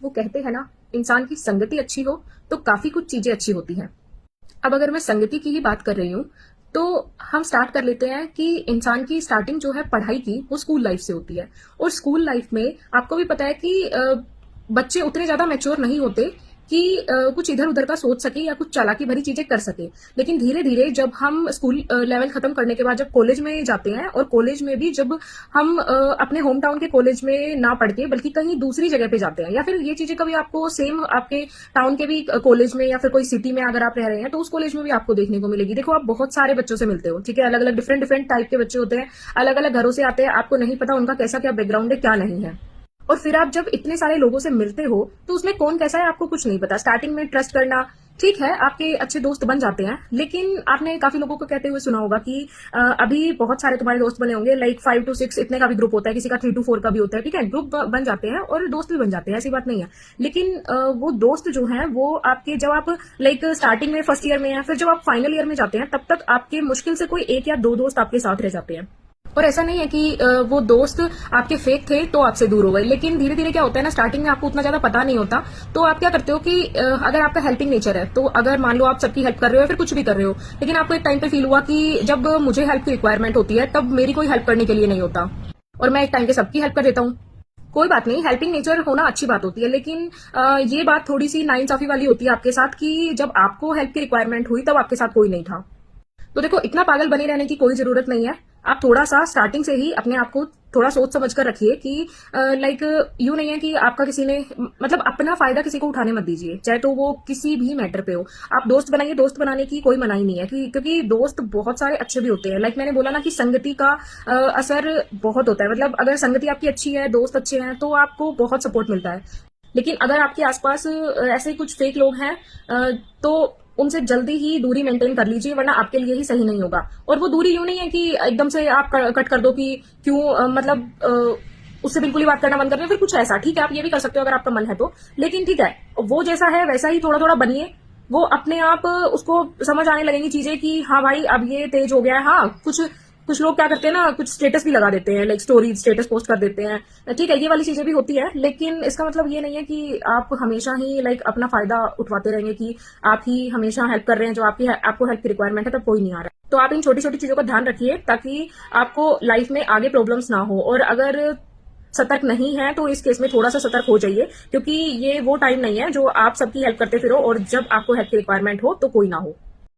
वो कहते हैं ना, इंसान की संगति अच्छी हो तो काफी कुछ चीजें अच्छी होती हैं। अब अगर मैं संगति की ही बात कर रही हूँ, तो हम स्टार्ट कर लेते हैं कि इंसान की स्टार्टिंग जो है पढ़ाई की, वो स्कूल लाइफ से होती है। और स्कूल लाइफ में आपको भी पता है कि बच्चे उतने ज्यादा मैच्योर नहीं होते कि कुछ इधर उधर का सोच सके या कुछ चालाकी भरी चीजें कर सके। लेकिन धीरे धीरे जब हम स्कूल लेवल खत्म करने के बाद जब कॉलेज में जाते हैं, और कॉलेज में भी जब हम अपने होम टाउन के कॉलेज में ना पढ़ के बल्कि कहीं दूसरी जगह पे जाते हैं, या फिर ये चीजें कभी आपको सेम आपके टाउन के भी कॉलेज में या फिर कोई सिटी में अगर आप रह रहे हैं तो उस कॉलेज में भी आपको देखने को मिलेगी। देखो, आप बहुत सारे बच्चों से मिलते हो, ठीक है, अलग अलग डिफरेंट डिफरेंट टाइप के बच्चे होते हैं, अलग अलग घरों से आते हैं, आपको नहीं पता उनका कैसा क्या बैकग्राउंड है, क्या नहीं है। और फिर आप जब इतने सारे लोगों से मिलते हो तो उसमें कौन कैसा है आपको कुछ नहीं पता। स्टार्टिंग में ट्रस्ट करना, ठीक है, आपके अच्छे दोस्त बन जाते हैं, लेकिन आपने काफी लोगों को कहते हुए सुना होगा कि अभी बहुत सारे तुम्हारे दोस्त बने होंगे, लाइक 5 to 6 इतने का भी ग्रुप होता है, किसी का 3 to 4 का भी होता है, ठीक है, ग्रुप बन जाते हैं और दोस्त भी बन जाते हैं, ऐसी बात नहीं है। लेकिन वो दोस्त जो है वो आपके, जब आप लाइक स्टार्टिंग में फर्स्ट ईयर में या फिर जब आप फाइनल ईयर में जाते हैं, तब तक आपके मुश्किल से कोई 1 या 2 दोस्त आपके साथ रह जाते हैं। और ऐसा नहीं है कि वो दोस्त आपके फेक थे तो आपसे दूर हो गए, लेकिन धीरे धीरे क्या होता है ना, स्टार्टिंग में आपको उतना ज्यादा पता नहीं होता, तो आप क्या करते हो कि अगर आपका हेल्पिंग नेचर है, तो अगर मान लो आप सबकी हेल्प कर रहे हो या फिर कुछ भी कर रहे हो, लेकिन आपको एक टाइम पे फील हुआ कि जब मुझे हेल्प की रिक्वायरमेंट होती है तब मेरी कोई हेल्प करने के लिए नहीं होता, और मैं एक टाइम पे सबकी हेल्प कर देता हूँ। कोई बात नहीं, हेल्पिंग नेचर होना अच्छी बात होती है, लेकिन ये बात थोड़ी सी नाइंसाफी वाली होती है आपके साथ कि जब आपको हेल्प की रिक्वायरमेंट हुई तब आपके साथ कोई नहीं था। तो देखो, इतना पागल बने रहने की कोई जरूरत नहीं है। आप थोड़ा सा स्टार्टिंग से ही अपने आप को थोड़ा सोच समझ कर रखिए कि लाइक यूं नहीं है कि आपका किसी ने, मतलब अपना फायदा किसी को उठाने मत दीजिए, चाहे तो वो किसी भी मैटर पे हो। आप दोस्त बनाइए, दोस्त बनाने की कोई मनाही नहीं है, क्योंकि दोस्त बहुत सारे अच्छे भी होते हैं। लाइक मैंने बोला ना कि संगति का असर बहुत होता है, मतलब अगर संगति आपकी अच्छी है, दोस्त अच्छे हैं, तो आपको बहुत सपोर्ट मिलता है। लेकिन अगर आपके आसपास ऐसे कुछ फेक लोग हैं, तो उनसे जल्दी ही दूरी मेंटेन कर लीजिए, वरना आपके लिए ही सही नहीं होगा। और वो दूरी यूं नहीं है कि एकदम से आप कट कर दो कि क्यों, उससे बिल्कुल ही बात करना बंद कर दो, फिर कुछ ऐसा, ठीक है, आप ये भी कर सकते हो अगर आपका मन है तो। लेकिन ठीक है, वो जैसा है वैसा ही थोड़ा थोड़ा बनिए, वो अपने आप उसको समझ आने लगेंगी चीजें कि हाँ भाई अब ये तेज हो गया है। हाँ, कुछ कुछ लोग क्या करते हैं ना, कुछ स्टेटस भी लगा देते हैं, लाइक स्टोरी स्टेटस पोस्ट कर देते हैं, ठीक है, ये वाली चीजें भी होती है, लेकिन इसका मतलब ये नहीं है कि आप हमेशा ही लाइक अपना फायदा उठवाते रहेंगे कि आप ही हमेशा हेल्प कर रहे हैं, जो आपको हेल्प की रिक्वायरमेंट है तब कोई नहीं आ रहा है। तो आप इन छोटी छोटी चीजों का ध्यान रखिए ताकि आपको लाइफ में आगे प्रॉब्लम्स ना हो। और अगर सतर्क नहीं है तो इस केस में थोड़ा सा सतर्क हो जाइए, क्योंकि ये वो टाइम नहीं है जो आप सबकी हेल्प करते फिरो और जब आपको हेल्प की रिक्वायरमेंट हो तो कोई ना हो।